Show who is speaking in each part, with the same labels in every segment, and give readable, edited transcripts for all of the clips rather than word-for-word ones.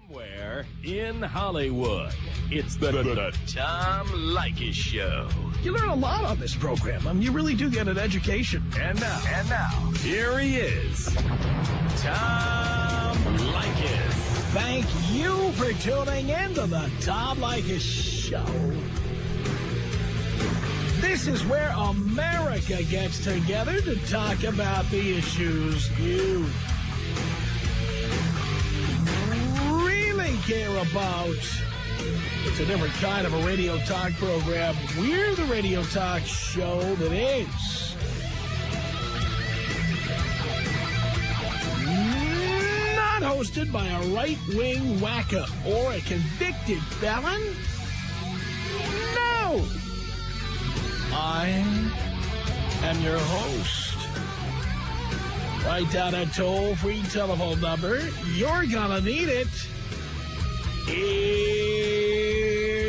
Speaker 1: Somewhere in Hollywood, it's the Tom Leykis Show.
Speaker 2: You learn a lot on this program. You really do get an education.
Speaker 1: And now, here he is, Tom Leykis.
Speaker 2: Thank you for tuning in to the Tom Leykis Show. This is where America gets together to talk about the issues you really care about. It's a different kind of a radio talk program. We're the radio talk show that is not hosted by a right-wing wacko or a convicted felon. No! I am your host. Write down a toll-free telephone number. You're gonna need it.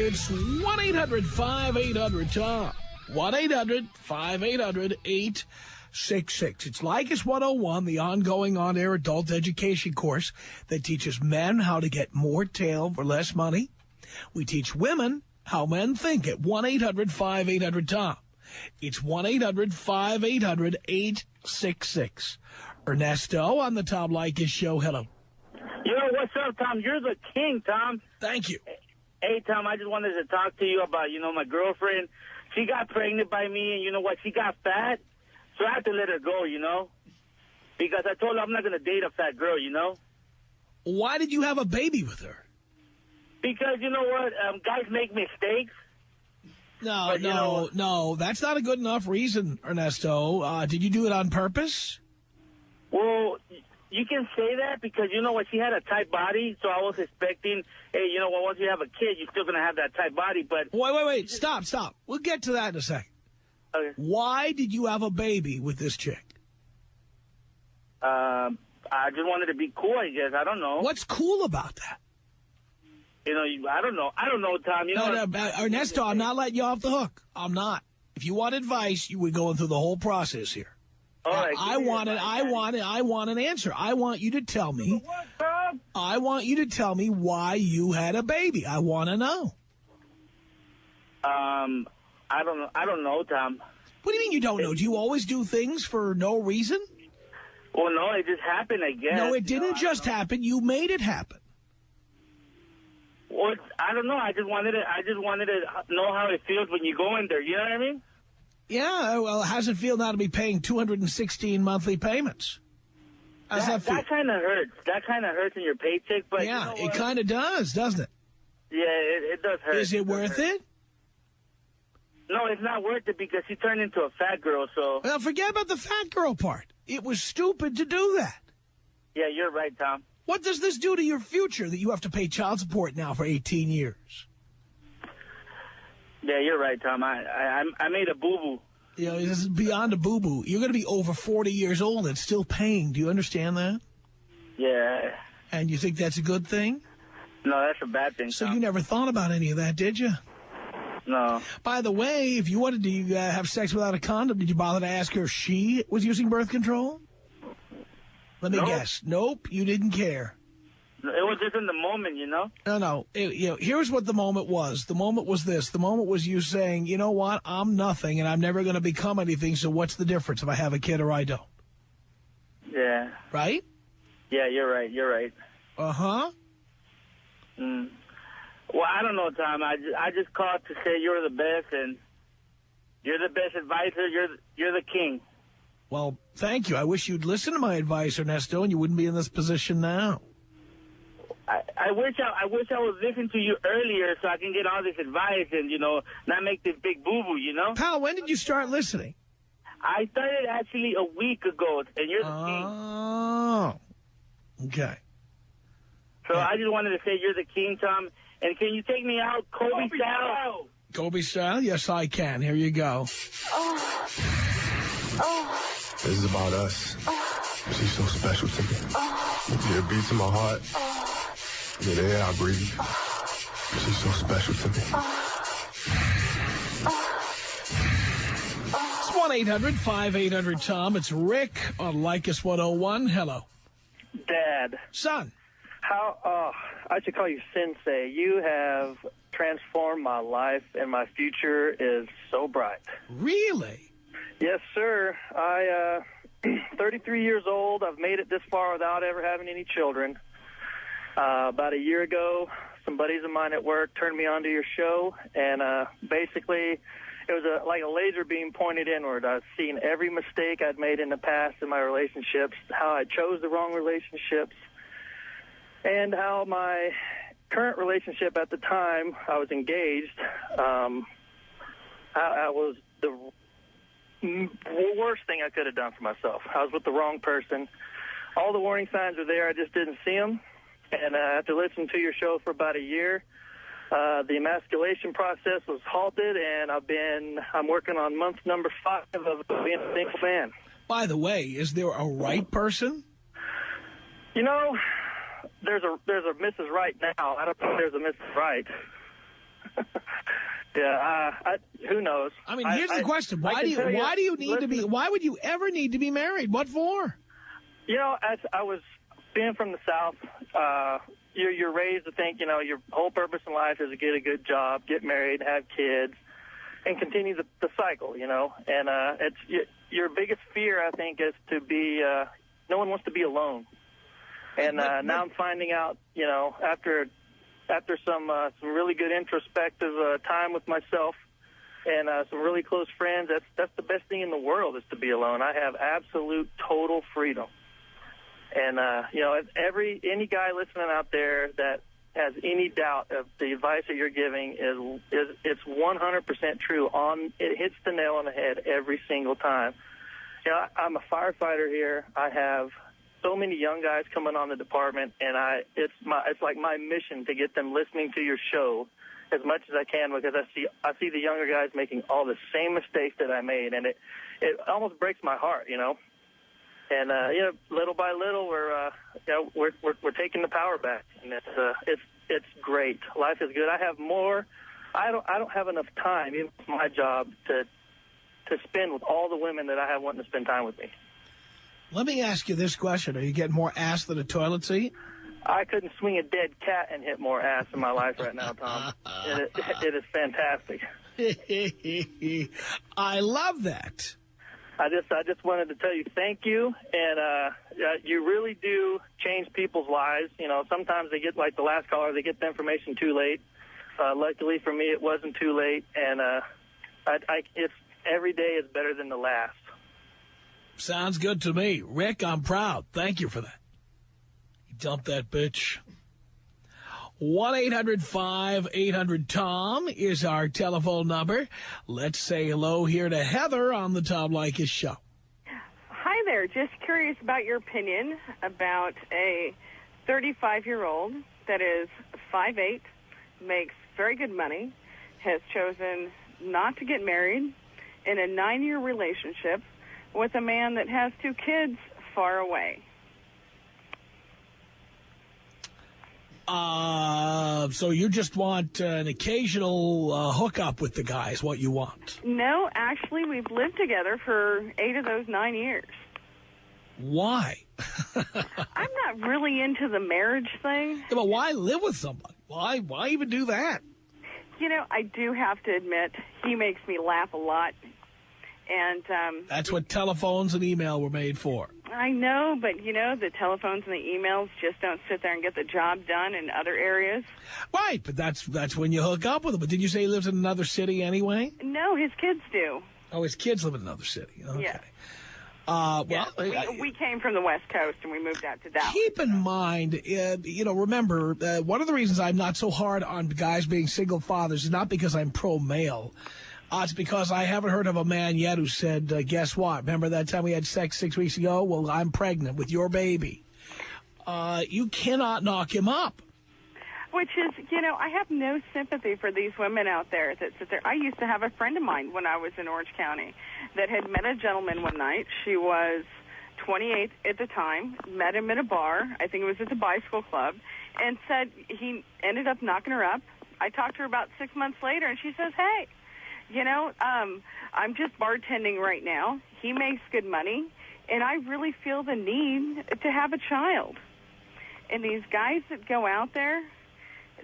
Speaker 2: It's 1-800-5800-TOM. 1-800-5800-866. It's Leykis 101, the ongoing on-air adult education course that teaches men how to get more tail for less money. We teach women how men think at 1-800-5800-TOM. It's 1-800-5800-866. Ernesto on the Tom Leykis Show. Hello.
Speaker 3: Yo, what's up, Tom? You're the king, Tom.
Speaker 2: Thank you.
Speaker 3: Hey, Tom, I just wanted to talk to you about, my girlfriend. She got pregnant by me, and you know what? She got fat, so I had to let her go, because I told her I'm not going to date a fat girl,
Speaker 2: Why did you have a baby with her?
Speaker 3: Because, you know what? Guys make mistakes.
Speaker 2: No. That's not a good enough reason, Ernesto. Did you do it on purpose?
Speaker 3: Well, you can say that because, you know what, she had a tight body, so I was expecting, hey, once you have a kid, you're still going to have that tight body, but...
Speaker 2: Wait, stop. We'll get to that in a second.
Speaker 3: Okay.
Speaker 2: Why did you have a baby with this chick?
Speaker 3: I just wanted to be cool, I guess. I don't know.
Speaker 2: What's cool about that?
Speaker 3: I don't know. I don't know, Tom.
Speaker 2: No, Ernesto, I'm not letting you off the hook. I'm not. If you want advice, you would go through the whole process here.
Speaker 3: All right,
Speaker 2: I want an answer. I want you to tell me.
Speaker 3: What, Tom?
Speaker 2: I want you to tell me why you had a baby. I want to know.
Speaker 3: I don't know, Tom.
Speaker 2: What do you mean you don't know? Do you always do things for no reason?
Speaker 3: Well, no, it just happened, I guess.
Speaker 2: No, it didn't just happen. You made it happen.
Speaker 3: Well, I don't know. I just wanted to know how it feels when you go in there. You know what I mean?
Speaker 2: Yeah, well, how does it feel now to be paying 216 monthly payments? How's that feel?
Speaker 3: That kind of hurts. That kind of hurts in your paycheck. But
Speaker 2: yeah, it kind of does, doesn't it?
Speaker 3: Yeah, it does hurt.
Speaker 2: Is it worth it?
Speaker 3: No, it's not worth it because she turned into a fat girl, so...
Speaker 2: Well, forget about the fat girl part. It was stupid to do that.
Speaker 3: Yeah, you're right, Tom.
Speaker 2: What does this do to your future that you have to pay child support now for 18 years?
Speaker 3: Yeah, you're right, Tom. I made a boo-boo.
Speaker 2: This is beyond a boo-boo. You're going to be over 40 years old and still paying. Do you understand that?
Speaker 3: Yeah.
Speaker 2: And you think that's a good thing?
Speaker 3: No, that's a bad thing,
Speaker 2: So
Speaker 3: Tom.
Speaker 2: you never thought about any of that, did you?
Speaker 3: No.
Speaker 2: By the way, if you wanted to have sex without a condom, did you bother to ask her if she was using birth control? Let me guess. Nope, you didn't care.
Speaker 3: It was just in the moment,
Speaker 2: No. Here's what the moment was. The moment was this. The moment was you saying, you know what, I'm nothing and I'm never going to become anything, so what's the difference if I have a kid or I don't?
Speaker 3: Yeah.
Speaker 2: Right?
Speaker 3: Yeah, you're right. You're right.
Speaker 2: Uh-huh.
Speaker 3: Well, I don't know, Tom. I just called to say you're the best, and you're the best advisor. You're the king.
Speaker 2: Well, thank you. I wish you'd listen to my advice, Ernesto, and you wouldn't be in this position now.
Speaker 3: I wish I was listening to you earlier so I can get all this advice and, not make this big boo-boo,
Speaker 2: Pal, when did you start listening?
Speaker 3: I started actually a week ago, and you're the king.
Speaker 2: Oh, okay.
Speaker 3: So I just wanted to say you're the king, Tom. And can you take me out Kobe style?
Speaker 2: Kobe style? Yes, I can. Here you go.
Speaker 4: This is about us. She's so special to me. Yeah, it beats in my heart. Yeah, the air I breathe. She's so special to me.
Speaker 2: It's 1-800-5800-TOM. It's Rick on Leykis 101. Hello.
Speaker 3: Dad.
Speaker 2: Son.
Speaker 3: How,
Speaker 5: I should call you Sensei. You have transformed my life, and my future is so bright.
Speaker 2: Really?
Speaker 5: Yes, sir. I 33 years old. I've made it this far without ever having any children. About a year ago, some buddies of mine at work turned me on to your show, and basically it was like a laser beam pointed inward. I've seen every mistake I'd made in the past in my relationships, how I chose the wrong relationships, and how my current relationship at the time, I was engaged, I was the worst thing I could have done for myself. I was with the wrong person. All the warning signs were there. I just didn't see them. And after listening to your show for about a year, the emasculation process was halted, and I'm working on month number 5 of being a single man.
Speaker 2: By the way, is there a right person?
Speaker 5: You know, there's a Mrs. Right now. I don't know if there's a Mrs. Right. Yeah, who knows?
Speaker 2: I mean, here's the question: Why would you ever need to be married? What for?
Speaker 5: You know, as I was being from the South, you're raised to think, you know, your whole purpose in life is to get a good job, get married, have kids, and continue the cycle. You know, and your biggest fear, I think, is to be. No one wants to be alone. And now I'm finding out, you know, after some really good introspective time with myself and some really close friends, that's the best thing in the world is to be alone. I have absolute total freedom. And you know, any guy listening out there that has any doubt of the advice that you're giving it's 100% true. It hits the nail on the head every single time. You know, I'm a firefighter here. I have so many young guys coming on the department, and it's like my mission to get them listening to your show as much as I can, because I see the younger guys making all the same mistakes that I made, and it almost breaks my heart, you know. And you know, little by little, we're taking the power back, and it's great. Life is good. I have more. I don't have enough time, even with my job, to spend with all the women that I have wanting to spend time with me.
Speaker 2: Let me ask you this question. Are you getting more ass than a toilet seat?
Speaker 5: I couldn't swing a dead cat and hit more ass in my life right now, Tom. It is fantastic.
Speaker 2: I love that.
Speaker 5: I just wanted to tell you thank you, and you really do change people's lives. You know, sometimes they get, like the last caller, they get the information too late. Luckily for me, it wasn't too late, and it's every day is better than the last.
Speaker 2: Sounds good to me. Rick, I'm proud. Thank you for that. You dumped that bitch. 1-800-5800-TOM is our telephone number. Let's say hello here to Heather on the Tom Leykis Show.
Speaker 6: Hi there. Just curious about your opinion about a 35-year-old that is 5'8", makes very good money, has chosen not to get married, in a 9-year relationship with a man that has 2 kids far away.
Speaker 2: So you just want an occasional hookup with the guy is what you want?
Speaker 6: No, actually, we've lived together for 8 of those 9 years.
Speaker 2: Why?
Speaker 6: I'm not really into the marriage thing.
Speaker 2: Yeah, but why live with somebody? Why even do that?
Speaker 6: You know, I do have to admit, he makes me laugh a lot. And
Speaker 2: that's what telephones and email were made for.
Speaker 6: I know, but, you know, the telephones and the emails just don't sit there and get the job done in other areas.
Speaker 2: Right, but that's when you hook up with him. But did you say he lives in another city anyway?
Speaker 6: No, his kids do.
Speaker 2: Oh, his kids live in another city. Okay.
Speaker 6: Yeah.
Speaker 2: Well,
Speaker 6: we came from the West Coast and we moved out to Dallas.
Speaker 2: Keep in mind, you know, remember, one of the reasons I'm not so hard on guys being single fathers is not because I'm pro-male. It's because I haven't heard of a man yet who said, guess what? Remember that time we had sex 6 weeks ago? Well, I'm pregnant with your baby. You cannot knock him up.
Speaker 6: Which is, you know, I have no sympathy for these women out there that sit there. I used to have a friend of mine when I was in Orange County that had met a gentleman one night. She was 28 at the time, met him at a bar, I think it was at the bicycle club, and said he ended up knocking her up. I talked to her about 6 months later, and she says, hey, you know, I'm just bartending right now. He makes good money, and I really feel the need to have a child. And these guys that go out there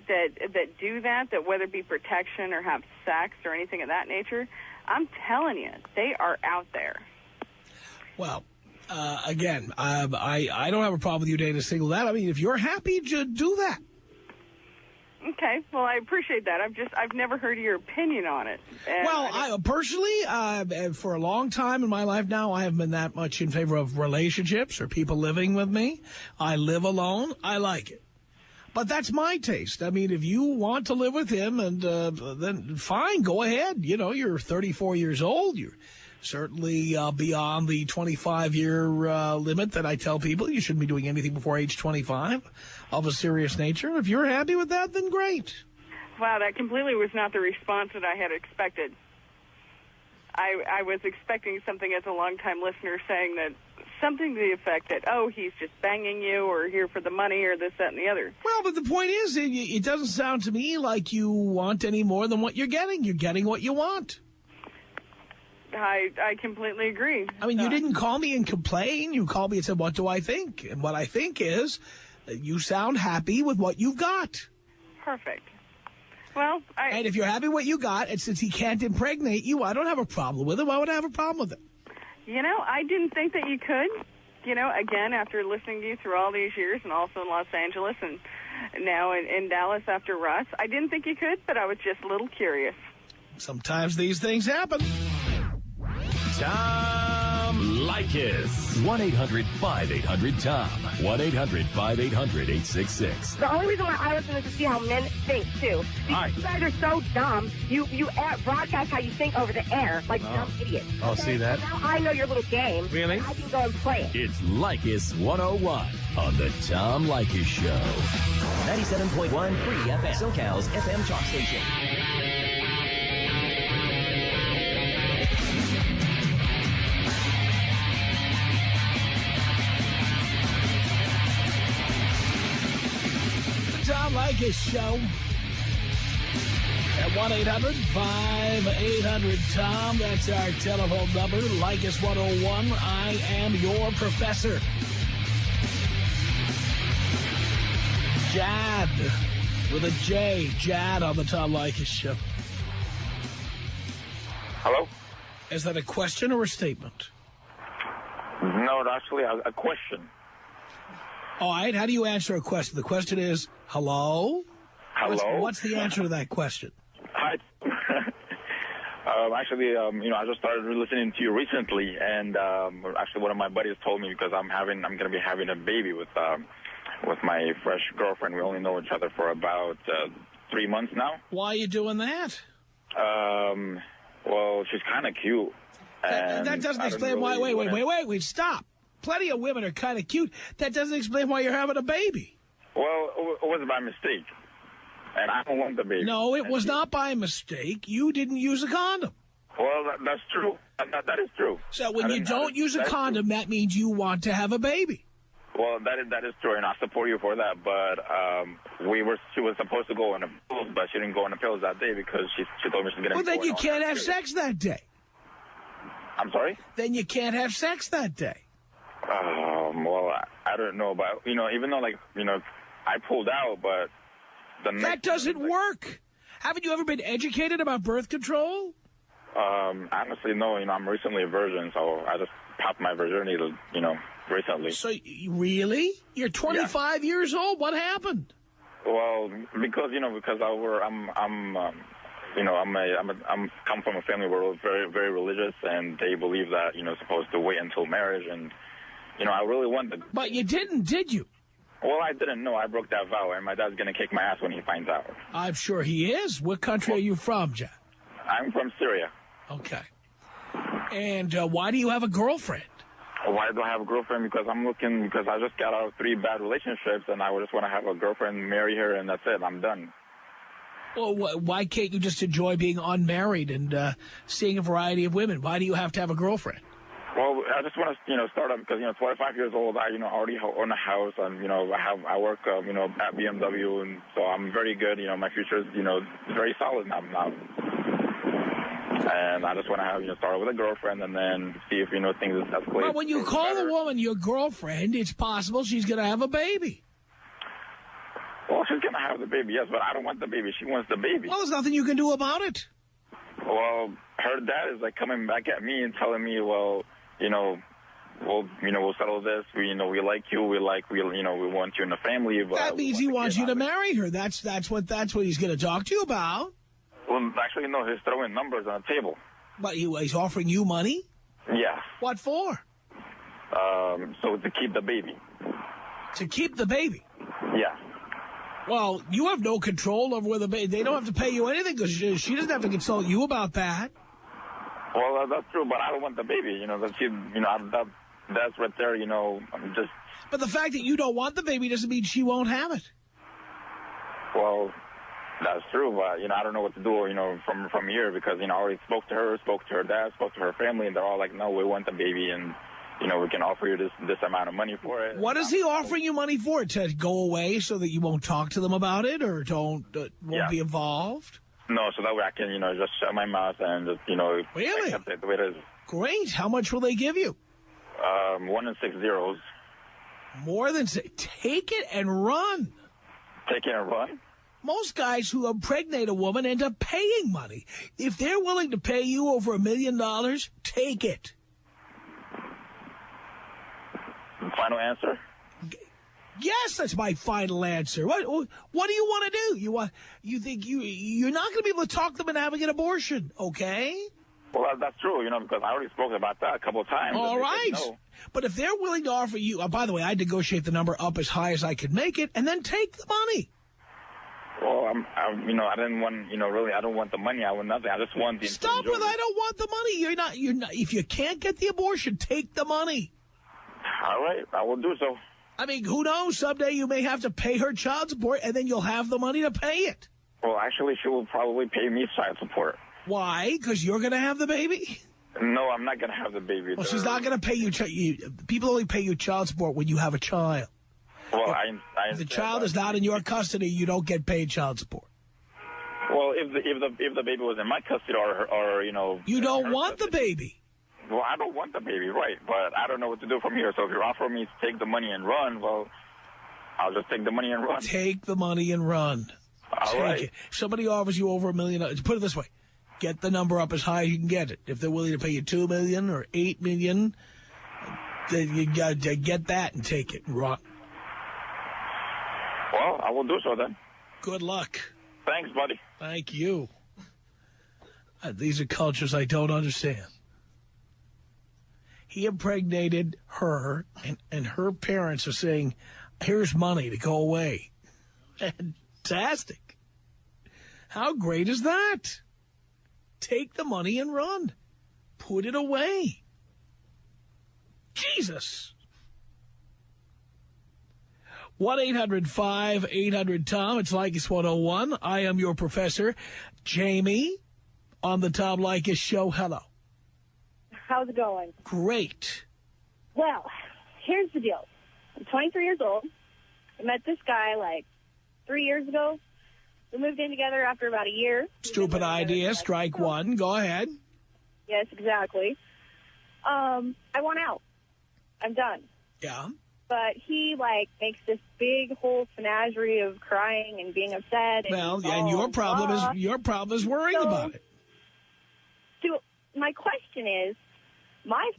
Speaker 6: that do that, whether it be protection or have sex or anything of that nature, I'm telling you, they are out there.
Speaker 2: Well, again, I don't have a problem with you dating a single dad. I mean, if you're happy, do that.
Speaker 6: Okay, well, I appreciate that. I've never heard your opinion on it. And
Speaker 2: well, I personally, for a long time in my life now, I haven't been that much in favor of relationships or people living with me. I live alone. I like it. But that's my taste. I mean, if you want to live with him, and then fine, go ahead. You know, you're 34 years old. You're certainly beyond the 25-year limit that I tell people. You shouldn't be doing anything before age 25 of a serious nature. If you're happy with that, then great.
Speaker 6: Wow, that completely was not the response that I had expected. I was expecting something as a longtime listener saying that something to the effect that, oh, he's just banging you or here for the money or this, that, and the other.
Speaker 2: Well, but the point is, it doesn't sound to me like you want any more than what you're getting. You're getting what you want.
Speaker 6: I completely agree.
Speaker 2: I mean, you didn't call me and complain. You called me and said, what do I think? And what I think is you sound happy with what you've got.
Speaker 6: Perfect. Well,
Speaker 2: and if you're happy with what you got, and since he can't impregnate you, I don't have a problem with it. Why would I have a problem with it?
Speaker 6: You know, I didn't think that you could. You know, again, after listening to you through all these years and also in Los Angeles and now in Dallas after Russ, I didn't think you could, but I was just a little curious.
Speaker 2: Sometimes these things happen.
Speaker 1: Tom Leykis. 1-800-5800-TOM. 1-800-5800-866.
Speaker 7: The only reason why I listen is to see how men think, too. Because you guys are so dumb, you broadcast how you think over the air like dumb idiots.
Speaker 8: Oh, okay? See that?
Speaker 7: Now I know your little game.
Speaker 8: Really?
Speaker 7: I can go and play it.
Speaker 1: It's Leykis 101 on the Tom Leykis Show.
Speaker 9: 97.1 Free FM. SoCal's FM talk station.
Speaker 2: Tom Leykis Show at 1-800-5800-TOM. That's our telephone number. Leykis 101. I am your professor. Jad with a J. Jad on the Tom Leykis Show.
Speaker 10: Hello?
Speaker 2: Is that a question or a statement?
Speaker 10: No, actually a question.
Speaker 2: All right, how do you answer a question? The question is, hello?
Speaker 10: Hello?
Speaker 2: What's the answer to that question?
Speaker 10: Hi. Actually, I just started listening to you recently, and actually one of my buddies told me because I'm going to be having a baby with my fresh girlfriend. We only know each other for about 3 months now.
Speaker 2: Why are you doing that?
Speaker 10: Well, she's kind of cute.
Speaker 2: That doesn't explain why. Wait, stop. Plenty of women are kind of cute. That doesn't explain why you're having a baby.
Speaker 10: Well, it was by mistake, and I don't want the baby.
Speaker 2: No, it was not by mistake. You didn't use a condom.
Speaker 10: Well, that's true. That is true.
Speaker 2: So when you don't use a condom, that means you want to have a baby.
Speaker 10: Well, that is true, and I support you for that. But she was supposed to go on the pills, but she didn't go on the pills that day because she told me she's going to.
Speaker 2: Well, then you can't have sex that day.
Speaker 10: I'm sorry?
Speaker 2: Then you can't have sex that day.
Speaker 10: Well, I don't know about, even though, I pulled out, but
Speaker 2: that doesn't work. Haven't you ever been educated about birth control?
Speaker 10: Honestly, no. I'm recently a virgin, so I just popped my virginity, recently.
Speaker 2: So, really? You're 25 years old? What happened?
Speaker 10: Well, because I'm come from a family where we're very, very religious, and they believe that, supposed to wait until marriage, and I really want the...
Speaker 2: But you didn't, did you?
Speaker 10: Well, I didn't know. I broke that vow, and my dad's going to kick my ass when he finds out.
Speaker 2: I'm sure he is. What country are you from, Jack?
Speaker 10: I'm from Syria.
Speaker 2: Okay. And why do you have a girlfriend?
Speaker 10: Why do I have a girlfriend? Because I just got out of 3 bad relationships, and I just want to have a girlfriend, marry her, and that's it. I'm done.
Speaker 2: Well, why can't you just enjoy being unmarried and seeing a variety of women? Why do you have to have a girlfriend?
Speaker 10: Well, I just want to, start up because, 25 years old, I, already own a house, and, I work, at BMW, and so I'm very good. My future is, very solid now. And I just want to have, start with a girlfriend and then see if, things escalate.
Speaker 2: Well, when you call a woman your girlfriend, it's possible she's going to have a baby.
Speaker 10: Well, she's going to have the baby, yes, but I don't want the baby. She wants the baby.
Speaker 2: Well, there's nothing you can do about it.
Speaker 10: Well, her dad is like coming back at me and telling me, well, we'll settle this. We like you. We want you in the family. But
Speaker 2: that means he wants you to marry her. That's what he's going to talk to you about.
Speaker 10: Well, actually, no. He's throwing numbers on the table.
Speaker 2: But he's offering you money?
Speaker 10: Yeah.
Speaker 2: What for?
Speaker 10: So to keep the baby.
Speaker 2: To keep the baby?
Speaker 10: Yeah.
Speaker 2: Well, you have no control over whether they don't have to pay you anything because she doesn't have to consult you about that.
Speaker 10: Well, that's true, but I don't want the baby. That's right there. I'm just.
Speaker 2: But the fact that you don't want the baby doesn't mean she won't have it.
Speaker 10: Well, that's true, but I don't know what to do. From here because I already spoke to her dad, spoke to her family, and they're all like, no, we want the baby, and we can offer you this amount of money for it.
Speaker 2: What is he offering you money for? To go away so that you won't talk to them about it or won't be involved?
Speaker 10: No, so that way I can, just shut my mouth and just,
Speaker 2: really?
Speaker 10: accept it the way it is.
Speaker 2: Great. How much will they give you?
Speaker 10: 1 and 6 zeros.
Speaker 2: More than take it and run.
Speaker 10: Take it and run?
Speaker 2: Most guys who impregnate a woman end up paying money. If they're willing to pay you over $1 million, take it.
Speaker 10: Final answer?
Speaker 2: Yes, that's my final answer. What do you want to do? You think you're not going to be able to talk them into having an abortion, okay?
Speaker 10: Well, that's true, because I already spoke about that a couple of times.
Speaker 2: All right.
Speaker 10: No.
Speaker 2: But if they're willing to offer you, by the way, I'd negotiate the number up as high as I could make it and then take the money.
Speaker 10: Well, I didn't want, really, I don't want the money. I want nothing. I just want the.
Speaker 2: Stop with I don't want the money. You're not. If you can't get the abortion, take the money.
Speaker 10: All right, I will do so.
Speaker 2: I mean, who knows? Someday you may have to pay her child support, and then you'll have the money to pay it.
Speaker 10: Well, actually, she will probably pay me child support.
Speaker 2: Why? Because you're going to have the baby?
Speaker 10: No, I'm not going to have the baby.
Speaker 2: Well, she's not going to pay you. People only pay you child support when you have a child.
Speaker 10: Well,
Speaker 2: if the child is not in your custody, you don't get paid child support.
Speaker 10: Well, if the baby was in my custody or
Speaker 2: you don't want the baby.
Speaker 10: Well, I don't want the baby, right? But I don't know what to do from here. So if you're offering me to take the money and run, well, I'll just take the money and run.
Speaker 2: Take the money and run.
Speaker 10: All right.
Speaker 2: Take it. If somebody offers you over $1 million, put it this way: get the number up as high as you can get it. If they're willing to pay you $2 million or $8 million, then you got to get that and take it and run.
Speaker 10: Well, I will do so then.
Speaker 2: Good luck.
Speaker 10: Thanks, buddy.
Speaker 2: Thank you. These are cultures I don't understand. He impregnated her, and her parents are saying, here's money to go away. Fantastic. How great is that? Take the money and run. Put it away. Jesus. 1-800-5800-TOM. It's Leykis 101. I am your professor, Jamie, on the Tom Leykis Show. Hello.
Speaker 8: How's it going?
Speaker 2: Great.
Speaker 8: Well, here's the deal. I'm 23 years old. I met this guy like 3 years ago. We moved in together after about a year.
Speaker 2: Stupid idea. Strike one. Go ahead.
Speaker 8: Yes, exactly. I want out. I'm done.
Speaker 2: Yeah.
Speaker 8: But he, makes this big whole menagerie of crying and being upset.
Speaker 2: And your problem is worrying about it.
Speaker 8: So my question is,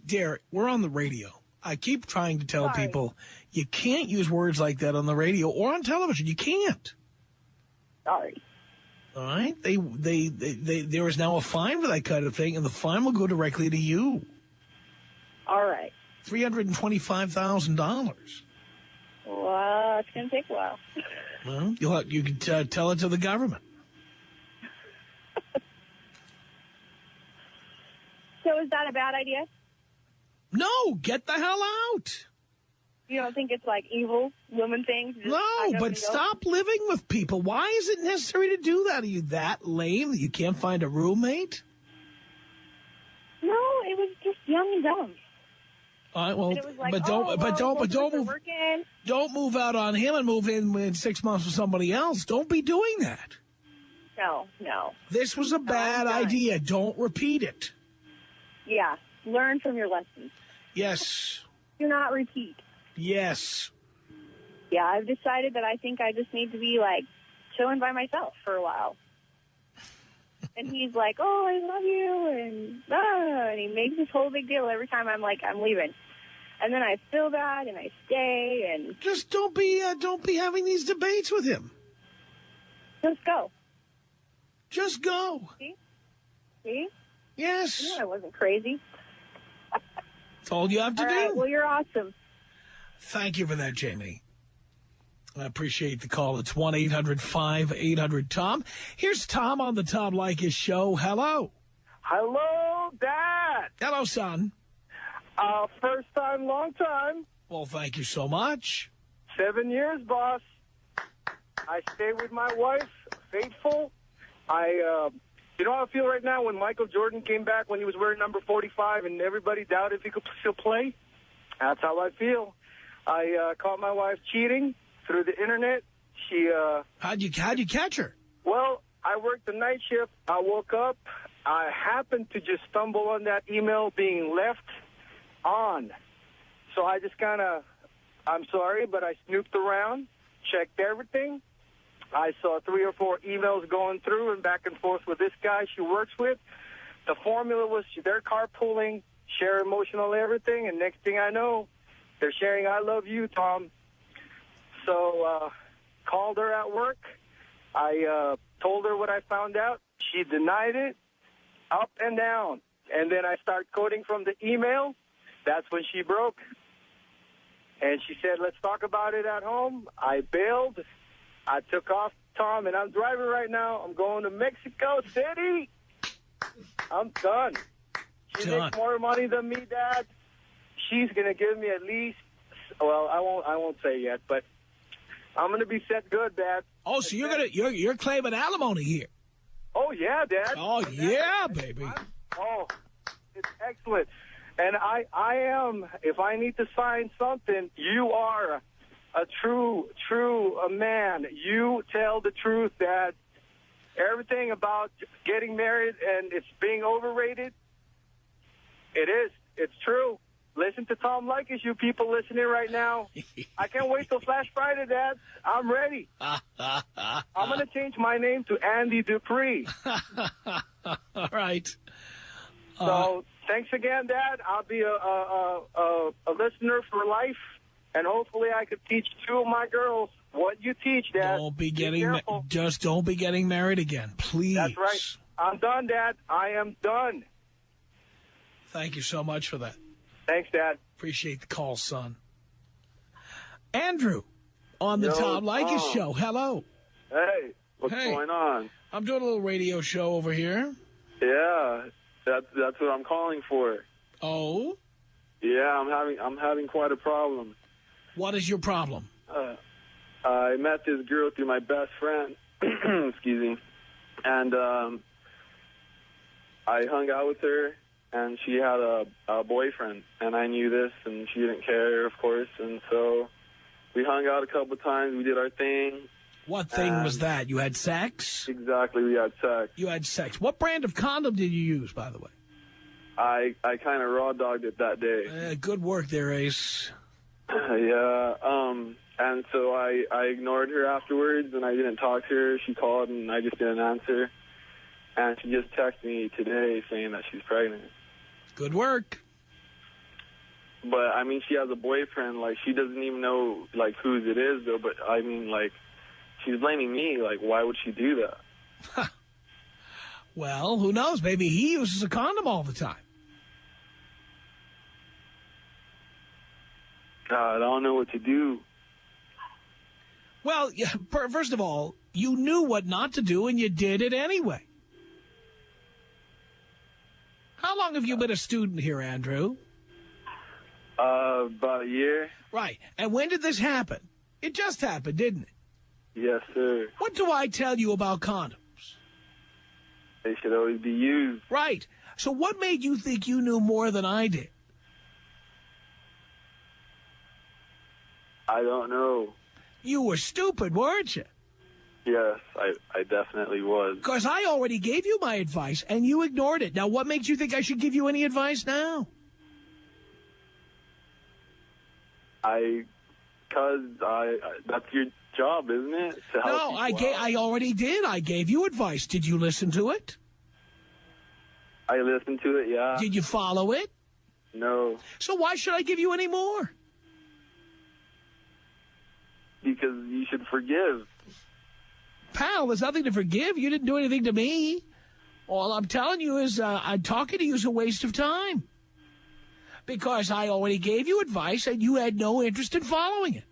Speaker 2: Dear, we're on the radio. I keep trying to tell people you can't use words like that on the radio or on television. You can't.
Speaker 8: Sorry.
Speaker 2: All right? There is now a fine for that kind of thing, and the fine will go directly to you.
Speaker 8: All right.
Speaker 2: $325,000.
Speaker 8: Well, it's going to take a while.
Speaker 2: Well, you can tell it to the government.
Speaker 8: So is that a bad idea?
Speaker 2: No, get the hell out.
Speaker 8: You don't think it's evil woman thing?
Speaker 2: No, but stop living with people. Why is it necessary to do that? Are you that lame that you can't find a roommate?
Speaker 8: No, it was just young and dumb.
Speaker 2: All right, well, don't move out on him and move in 6 months with somebody else. Don't be doing that.
Speaker 8: No.
Speaker 2: This was a bad idea. Don't repeat it.
Speaker 8: Yeah, learn from your lessons.
Speaker 2: Yes.
Speaker 8: Do not repeat.
Speaker 2: Yes.
Speaker 8: yeah, I've decided that I think I just need to be, like, chilling by myself for a while. And he's like, oh, I love you, and he makes this whole big deal every time I'm leaving. And then I feel bad, and I stay, and...
Speaker 2: Just don't be having these debates with him.
Speaker 8: Just go.
Speaker 2: Just go.
Speaker 8: See? See?
Speaker 2: Yes.
Speaker 8: You know I wasn't crazy.
Speaker 2: That's all you have to do.
Speaker 8: Right, well, you're awesome.
Speaker 2: Thank you for that, Jamie. I appreciate the call. It's 1-800-5800-TOM. Here's Tom on the Tom Leykis show. Hello.
Speaker 11: Hello, Dad.
Speaker 2: Hello, son.
Speaker 11: First time, long time.
Speaker 2: Well, thank you so much.
Speaker 11: 7 years, boss. I stay with my wife, faithful. You know how I feel right now when Michael Jordan came back when he was wearing number 45 and everybody doubted if he could still play? That's how I feel. I caught my wife cheating through the internet. She
Speaker 2: How'd you catch her?
Speaker 11: Well, I worked the night shift. I woke up. I happened to just stumble on that email being left on. So I just kind of, I'm sorry, but I snooped around, checked everything. I saw 3 or 4 emails going through and back and forth with this guy she works with. The formula was they're carpooling, share emotional everything, and next thing I know, they're sharing I love you, Tom. So called her at work. I told her what I found out. She denied it, up and down. And then I start quoting from the email. That's when she broke. And she said, let's talk about it at home. I bailed. I took off, Tom, and I'm driving right now. I'm going to Mexico City. I'm done. She makes more money than me, Dad. She's going to give me at least, well, I won't say yet, but I'm going to be set good, Dad.
Speaker 2: Oh, so you're claiming alimony here.
Speaker 11: Oh, yeah, Dad.
Speaker 2: Oh, yeah, baby.
Speaker 11: Oh, it's excellent. And I am, if I need to sign something, you are a true man. You tell the truth, Dad. Everything about getting married and it's being overrated, it is. It's true. Listen to Tom Leykis, you people listening right now. I can't wait till Flash Friday, Dad. I'm ready. I'm going to change my name to Andy Dupree.
Speaker 2: All right.
Speaker 11: So thanks again, Dad. I'll be a listener for life, and hopefully I could teach 2 of my girls what you teach, Dad.
Speaker 2: Just don't be getting married again, please.
Speaker 11: That's right. I'm done, Dad. I am done.
Speaker 2: Thank you so much for that.
Speaker 11: Thanks, Dad.
Speaker 2: Appreciate the call, son. Andrew on the Tom Leykis show. Hello.
Speaker 12: Hey, what's going on?
Speaker 2: I'm doing a little radio show over here.
Speaker 12: Yeah, that's what I'm calling for.
Speaker 2: Oh?
Speaker 12: Yeah, I'm having quite a problem.
Speaker 2: What is your problem?
Speaker 12: I met this girl through my best friend. Excuse me. And I hung out with her, and she had a boyfriend, and I knew this, and she didn't care, of course, and so we hung out a couple times. We did our thing.
Speaker 2: What thing was that? You had sex?
Speaker 12: Exactly, we had sex.
Speaker 2: You had sex. What brand of condom did you use, by the way?
Speaker 12: I kind of raw-dogged it that day.
Speaker 2: Good work there, Ace.
Speaker 12: Yeah, and so I ignored her afterwards, and I didn't talk to her. She called, and I just didn't answer. And she just texted me today saying that she's pregnant.
Speaker 2: Good work.
Speaker 12: But, I mean, she has a boyfriend. Like, she doesn't even know, like, whose it is, though. But, I mean, like, she's blaming me. Like, why would she do that?
Speaker 2: Well, who knows? Maybe he uses a condom all the time.
Speaker 12: I don't know what to do.
Speaker 2: Well, first of all, you knew what not to do, and you did it anyway. How long have you been a student here, Andrew?
Speaker 12: About a year.
Speaker 2: Right. And when did this happen? It just happened, didn't it?
Speaker 12: Yes, sir.
Speaker 2: What do I tell you about condoms?
Speaker 12: They should always be used.
Speaker 2: Right. So what made you think you knew more than I did?
Speaker 12: I don't know.
Speaker 2: You were stupid, weren't you?
Speaker 12: Yes, I definitely was.
Speaker 2: Because I already gave you my advice, and you ignored it. Now, what makes you think I should give you any advice now?
Speaker 12: I because that's your job, isn't it? To help
Speaker 2: No, I already did. I gave you advice. Did you listen to it?
Speaker 12: I listened to it, yeah.
Speaker 2: Did you follow it?
Speaker 12: No.
Speaker 2: So why should I give you any more?
Speaker 12: Because you should forgive.
Speaker 2: Pal, there's nothing to forgive. You didn't do anything to me. All I'm telling you is I'm talking to you is a waste of time. Because I already gave you advice and you had no interest in following it.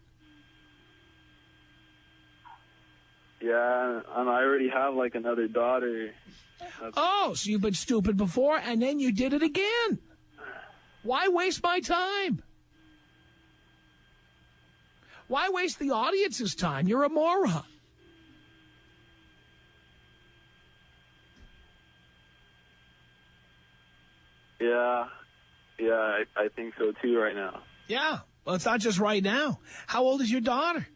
Speaker 12: Yeah, and I already have, like, another daughter.
Speaker 2: Oh, so you've been stupid before and then you did it again. Why waste my time? Why waste the audience's time? You're a moron.
Speaker 12: Yeah, I think so, too, right now.
Speaker 2: Yeah, well, it's not just right now. How old is your daughter?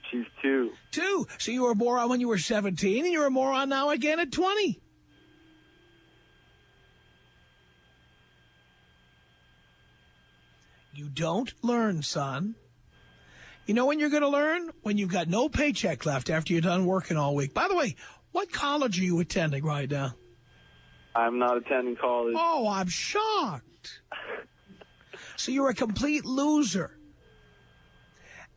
Speaker 12: She's 2.
Speaker 2: 2. So you were a moron when you were 17, and you're a moron now again at 20. You don't learn, son. You know when you're going to learn? When you've got no paycheck left after you're done working all week. By the way, what college are you attending right now?
Speaker 12: I'm not attending college.
Speaker 2: Oh, I'm shocked. So you're a complete loser.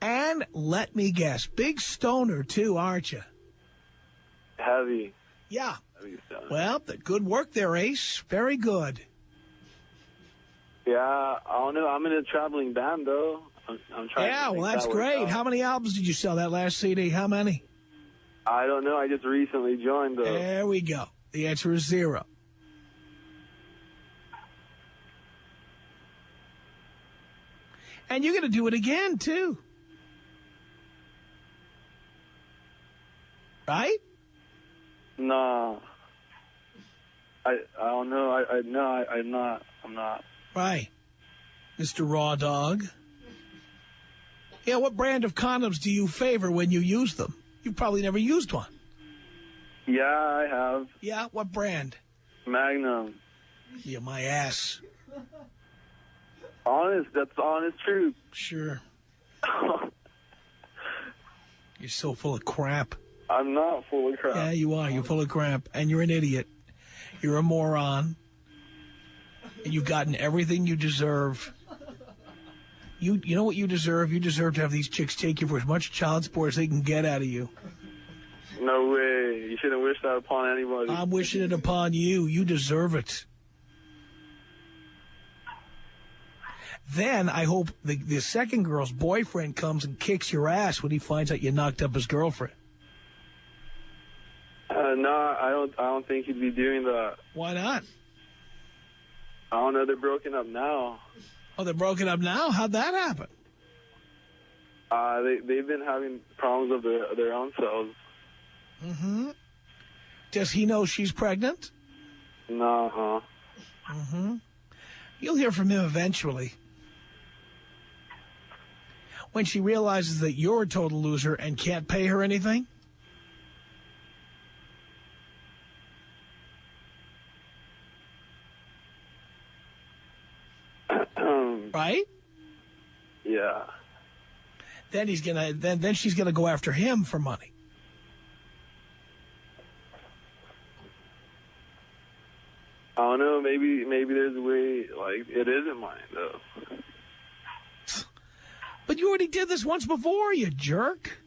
Speaker 2: And let me guess, big stoner too, aren't you?
Speaker 12: Heavy.
Speaker 2: Yeah.
Speaker 12: Heavy stoner.
Speaker 2: Well, good work there, Ace. Very good.
Speaker 12: Yeah, I don't know. I'm in a traveling band, though. I'm trying
Speaker 2: Yeah,
Speaker 12: to
Speaker 2: well, that's great. How many albums did you sell that last CD? How many?
Speaker 12: I don't know. I just recently joined, though.
Speaker 2: There we go. The answer is 0. And you're going to do it again, too. Right?
Speaker 12: No. I don't know. I'm not.
Speaker 2: Right. Mr. Raw Dog. Yeah, what brand of condoms do you favor when you use them? You've probably never used one.
Speaker 12: Yeah, I have.
Speaker 2: Yeah, what brand?
Speaker 12: Magnum.
Speaker 2: Yeah, my ass.
Speaker 12: Honest, that's honest truth.
Speaker 2: Sure. You're so full of crap.
Speaker 12: I'm not full of crap.
Speaker 2: Yeah, you are. You're full of crap. And you're an idiot. You're a moron. And you've gotten everything you deserve. You know what you deserve? You deserve to have these chicks take you for as much child support as they can get out of you.
Speaker 12: No way. You shouldn't wish that upon anybody.
Speaker 2: I'm wishing it upon you. You deserve it. Then I hope the second girl's boyfriend comes and kicks your ass when he finds out you knocked up his girlfriend.
Speaker 12: No, I don't think he'd be doing that.
Speaker 2: Why not?
Speaker 12: I don't know. They're broken up now.
Speaker 2: Oh, they're broken up now? How'd that happen?
Speaker 12: They've been having problems of their own selves.
Speaker 2: Mm-hmm. Does he know she's pregnant?
Speaker 12: No.
Speaker 2: Mm-hmm. You'll hear from him eventually. When she realizes that you're a total loser and can't pay her anything? Right?
Speaker 12: Yeah.
Speaker 2: Then he's gonna. Then she's gonna go after him for money.
Speaker 12: I don't know. Maybe there's a way. Like, it isn't mine though.
Speaker 2: But you already did this once before, you jerk.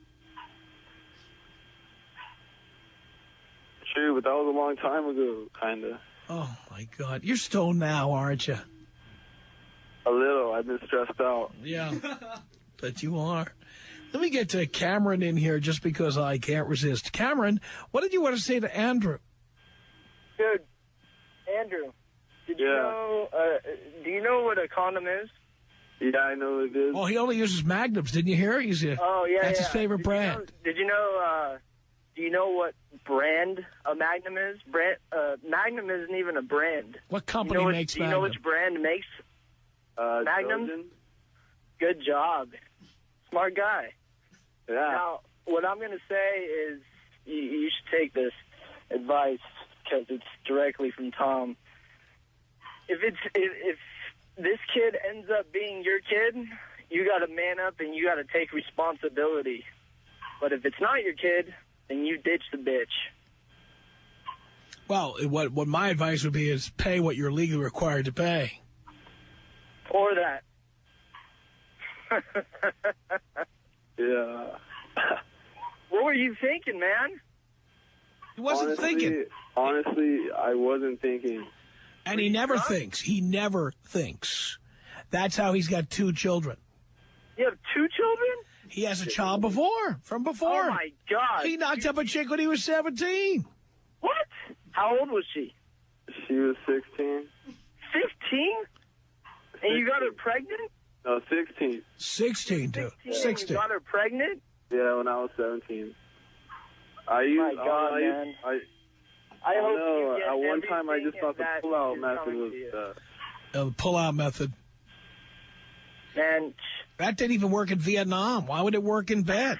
Speaker 12: True, but that was a long time ago, kinda.
Speaker 2: Oh my God, you're stoned now, aren't you?
Speaker 12: A little. I've been stressed out.
Speaker 2: Yeah, but you are. Let me get to Cameron in here just because I can't resist. Cameron, what did you want to say to Andrew?
Speaker 5: Good. Andrew, did you know, do you know what a condom is?
Speaker 12: Yeah, I know what it is.
Speaker 2: Oh, he only uses Magnums. Didn't you hear? That's his favorite brand.
Speaker 5: Do you know what brand a Magnum is? Magnum isn't even a brand.
Speaker 2: What company makes Magnum?
Speaker 5: Do you know which brand makes Magnum?
Speaker 12: Trojan?
Speaker 5: Good job. Smart guy.
Speaker 12: Yeah.
Speaker 5: Now, what I'm going to say is you should take this advice because it's directly from Tom. If this kid ends up being your kid, you got to man up and you got to take responsibility. But if it's not your kid, then you ditch the bitch.
Speaker 2: Well, what my advice would be is pay what you're legally required to pay.
Speaker 5: Or that.
Speaker 12: Yeah.
Speaker 5: What were you thinking, man?
Speaker 2: He wasn't thinking.
Speaker 12: Honestly, I wasn't thinking.
Speaker 2: And he never thinks. He never thinks. That's how he's got 2 children.
Speaker 5: You have 2 children?
Speaker 2: He has a child from before.
Speaker 5: Oh, my God.
Speaker 2: He knocked up a chick when he was 17.
Speaker 5: What? How old was she?
Speaker 12: She was 16.
Speaker 5: 15? And you got her pregnant?
Speaker 12: No, 16.
Speaker 2: 16, dude.
Speaker 5: 16. You got her pregnant?
Speaker 12: Yeah, when I was 17.
Speaker 5: My God, man. I hope you get
Speaker 12: at one time I just thought the
Speaker 5: that
Speaker 12: pull-out
Speaker 5: is
Speaker 12: method
Speaker 5: coming
Speaker 12: was...
Speaker 5: to you.
Speaker 2: The pull-out method.
Speaker 5: Man.
Speaker 2: That didn't even work in Vietnam. Why would it work in bed?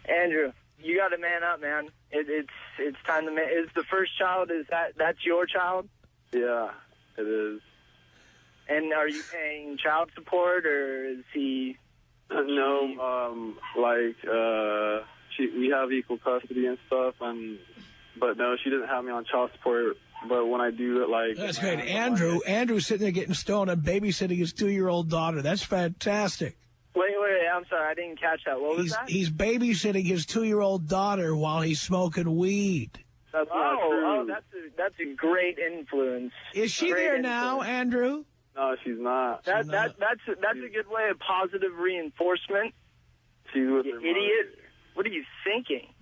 Speaker 5: Andrew, you got to man up, man. It's time to man. Is the first child, that's your child?
Speaker 12: Yeah, it is.
Speaker 5: And are you paying child support, or is he...
Speaker 12: No, we have equal custody and stuff, but no, she didn't have me on child support. But when I do it, like...
Speaker 2: That's great. Andrew's sitting there getting stoned and babysitting his 2-year-old daughter. That's fantastic.
Speaker 5: Wait, I'm sorry, I didn't catch that. What was that?
Speaker 2: He's babysitting his 2-year-old daughter while he's smoking weed.
Speaker 12: That's not true.
Speaker 5: That's a great influence.
Speaker 2: Is she there now, Andrew?
Speaker 12: No, she's not.
Speaker 5: That's a good way of positive reinforcement.
Speaker 12: She's with
Speaker 5: you
Speaker 12: her
Speaker 5: idiot.
Speaker 12: mother.
Speaker 5: What are you thinking?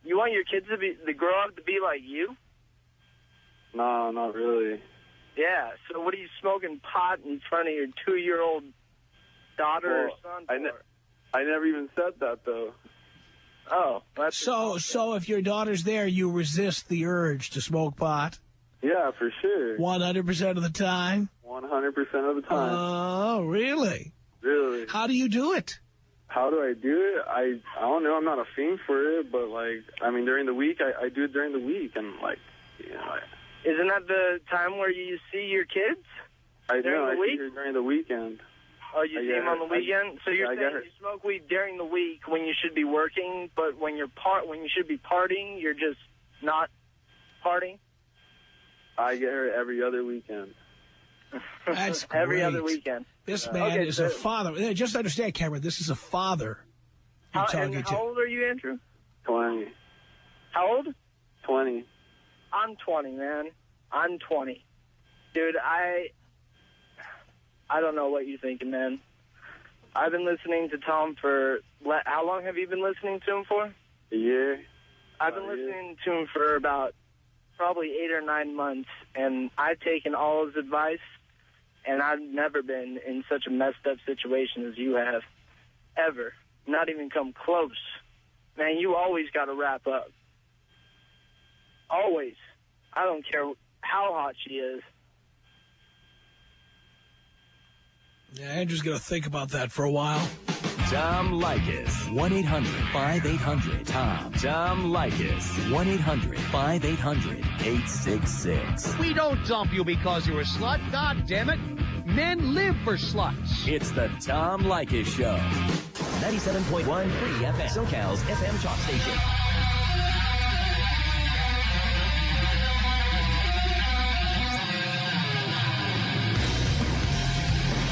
Speaker 5: You want your kids to grow up to be like you?
Speaker 12: No, not really.
Speaker 5: Yeah, so what are you smoking pot in front of your 2-year-old daughter or son for?
Speaker 12: I never even said that, though.
Speaker 5: Oh. That's
Speaker 2: so if your daughter's there, you resist the urge to smoke pot?
Speaker 12: Yeah, for sure.
Speaker 2: 100% of the time?
Speaker 12: 100% of the time.
Speaker 2: Oh, really?
Speaker 12: Really.
Speaker 2: How do you do it?
Speaker 12: How do I do it? I don't know. I'm not a fiend for it, but, during the week, I do it during the week. And,
Speaker 5: Isn't that the time where you see your kids?
Speaker 12: I
Speaker 5: see her
Speaker 12: during the weekend.
Speaker 5: Oh, you see them on the weekend? So you're saying you smoke weed during the week when you should be working, but when you should be partying, you're just not partying?
Speaker 12: I get her every other weekend.
Speaker 2: That's great.
Speaker 5: Every other weekend.
Speaker 2: This man is a father. Just understand, Cameron, this is a father you're talking to.
Speaker 5: How old are you, Andrew?
Speaker 12: 20.
Speaker 5: How old?
Speaker 12: 20.
Speaker 5: I'm 20, man. I'm 20. Dude, I don't know what you're thinking, man. I've been listening to Tom for... How long have you been listening to him for?
Speaker 12: A year.
Speaker 5: I've been listening to him for about probably 8 or 9 months, and I've taken all his advice, and I've never been in such a messed up situation as you have. Ever. Not even come close. Man, you always got to wrap up. Always. I don't care how hot she is.
Speaker 2: Yeah, Andrew's going to think about that for a while.
Speaker 1: Tom Leykis. 1-800-5800-TOM. Tom Leykis. 1-800-5800-866.
Speaker 13: We don't dump you because you're a slut. God damn it. Men live for sluts.
Speaker 1: It's the Tom Leykis Show.
Speaker 9: 97.1 Free FM. SoCal's FM talk station.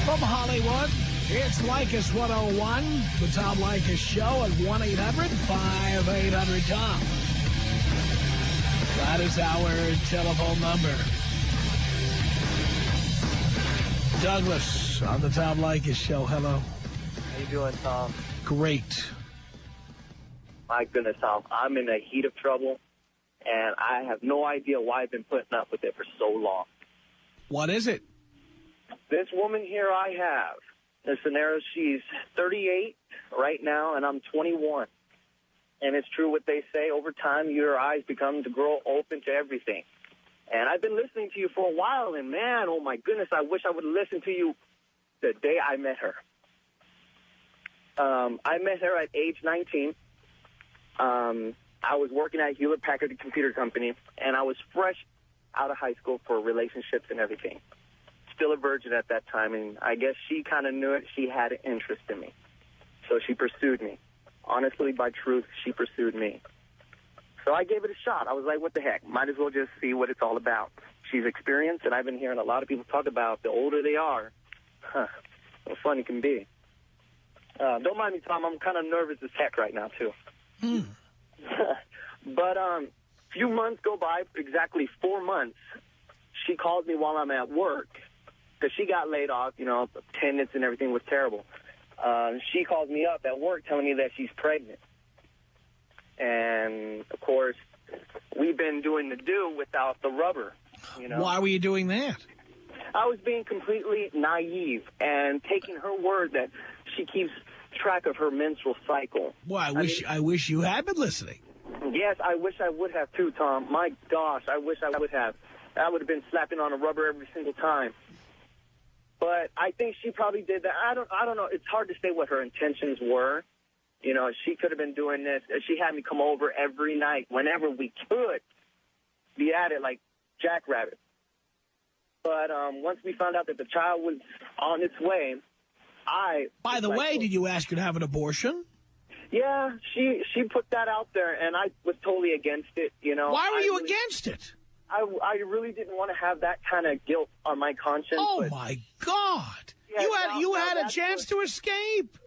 Speaker 2: From Hollywood, it's Leykis 101, the Tom Leykis Show at 1-800-5800-TOM. That is our telephone number. Douglas on the Tom Leykis Show. Hello.
Speaker 14: How you doing, Tom?
Speaker 2: Great.
Speaker 14: My goodness, Tom. I'm in a heat of trouble, and I have no idea why I've been putting up with it for so long.
Speaker 2: What is it?
Speaker 14: This woman here I have, the scenario, she's 38 right now, and I'm 21. And it's true what they say, over time your eyes become to grow open to everything. And I've been listening to you for a while, and man, oh my goodness, I wish I would have listened to you the day I met her. I met her at age 19. I was working at Hewlett-Packard Computer Company, and I was fresh out of high school for relationships and everything. Still a virgin at that time, and I guess she kind of knew it. She had an interest in me. So she pursued me. Honestly, by truth, she pursued me. So I gave it a shot. I was like, what the heck? Might as well just see what it's all about. She's experienced, and I've been hearing a lot of people talk about the older they are, how fun it can be. Don't mind me, Tom. I'm kind of nervous as heck right now, too. But few months go by, exactly 4 months, she calls me while I'm at work because she got laid off. You know, attendance and everything was terrible. She calls me up at work telling me that she's pregnant. And, of course, we've been doing the do without the rubber, you know.
Speaker 2: Why were you doing that?
Speaker 14: I was being completely naive and taking her word that she keeps track of her menstrual cycle.
Speaker 2: Well, I wish you had been listening.
Speaker 14: Yes, I wish I would have too, Tom. My gosh, I wish I would have. I would have been slapping on a rubber every single time. But I think she probably did that. I don't know. It's hard to say what her intentions were. You know, she could have been doing this. She had me come over every night whenever we could be at it like jackrabbit. But once we found out that the child was on its way,
Speaker 2: By the way, did you ask her to have an abortion?
Speaker 14: Yeah, she put that out there, and I was totally against it, you know.
Speaker 2: Why were you against it?
Speaker 14: I really didn't want to have that kind of guilt on my conscience.
Speaker 2: Oh, my God. Yeah, you had a chance to escape.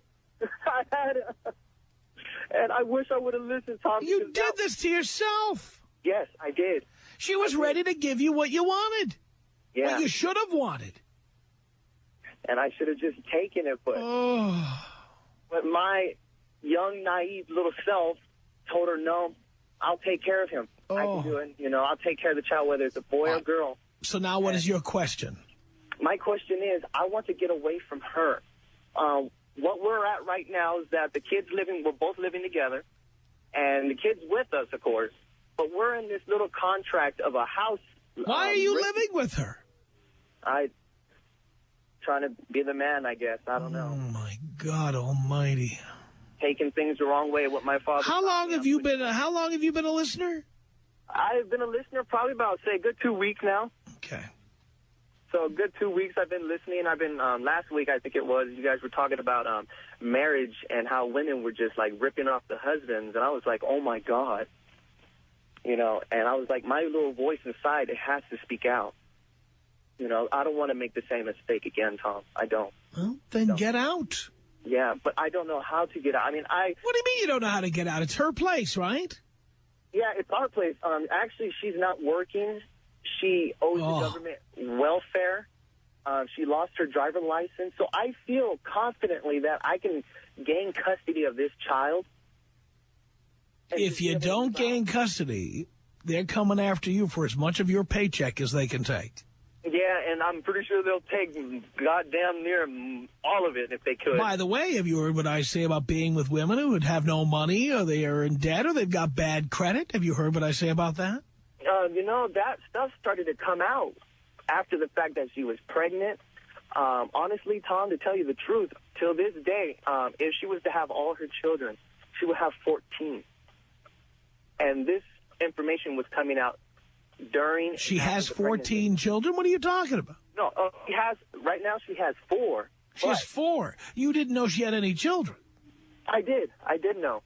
Speaker 14: I had and I wish I would have listened, Tom.
Speaker 2: You did this to yourself.
Speaker 14: Yes, I did.
Speaker 2: She was ready to give you what you wanted.
Speaker 14: Yeah.
Speaker 2: What you should have wanted.
Speaker 14: And I should have just taken it, but my young, naive little self told her, no, I'll take care of him. I can do it. You know, I'll take care of the child, whether it's a boy or girl.
Speaker 2: So now what is your question?
Speaker 14: My question is, I want to get away from her. What we're at right now is that we're both living together, and the kid's with us, of course, but we're in this little contract of a house.
Speaker 2: Why are you living with her?
Speaker 14: Trying to be the man, I guess. I don't know.
Speaker 2: Oh, my God almighty.
Speaker 14: Taking things the wrong way with my father.
Speaker 2: How long have you been a listener?
Speaker 14: I've been a listener probably about, say, a good 2 weeks now.
Speaker 2: Okay.
Speaker 14: So a good 2 weeks I've been listening. I've been, last week I think it was, you guys were talking about marriage and how women were just, like, ripping off the husbands. And I was like, oh, my God. You know, and I was like, my little voice inside, it has to speak out. You know, I don't want to make the same mistake again, Tom. I don't.
Speaker 2: Well, then get out.
Speaker 14: Yeah, but I don't know how to get out. I mean,
Speaker 2: What do you mean you don't know how to get out? It's her place, right?
Speaker 14: Yeah, it's our place. Actually, she's not working. She owes the government welfare. She lost her driver's license. So I feel confidently that I can gain custody of this child.
Speaker 2: If you don't gain custody, they're coming after you for as much of your paycheck as they can take.
Speaker 14: Yeah, and I'm pretty sure they'll take goddamn near all of it if they could.
Speaker 2: By the way, have you heard what I say about being with women who would have no money, or they are in debt, or they've got bad credit? Have you heard what I say about that?
Speaker 14: You know, that stuff started to come out after the fact that she was pregnant. Honestly, Tom, to tell you the truth, till this day, if she was to have all her children, she would have 14. And this information was coming out during...
Speaker 2: She has 14 children? What are you talking about?
Speaker 14: No, right now she has 4.
Speaker 2: She has 4. You didn't know she had any children?
Speaker 14: I did. I did know.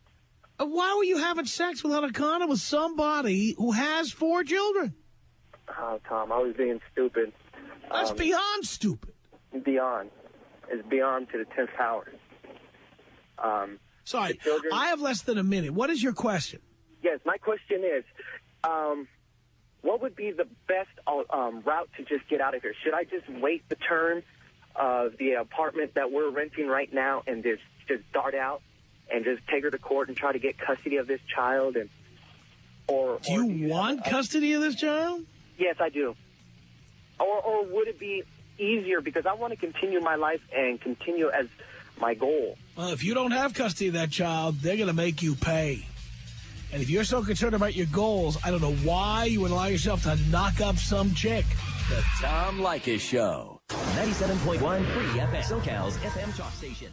Speaker 2: Why were you having sex without a condom with somebody who has 4 children?
Speaker 14: Oh, Tom, I was being stupid.
Speaker 2: That's beyond stupid.
Speaker 14: Beyond. It's beyond to the 10th power.
Speaker 2: Sorry, I have less than a minute. What is your question?
Speaker 14: Yes, my question is, what would be the best route to just get out of here? Should I just wait the term of the apartment that we're renting right now and just dart out and just take her to court and try to get custody of this child? And Do
Speaker 2: you want custody of this child?
Speaker 14: Yes, I do. Or would it be easier because I want to continue my life and continue as my goal?
Speaker 2: Well, if you don't have custody of that child, they're going to make you pay. And if you're so concerned about your goals, I don't know why you would allow yourself to knock up some chick.
Speaker 1: The Tom Leykis Show.
Speaker 9: 97.1 Free FM. SoCal's FM talk station.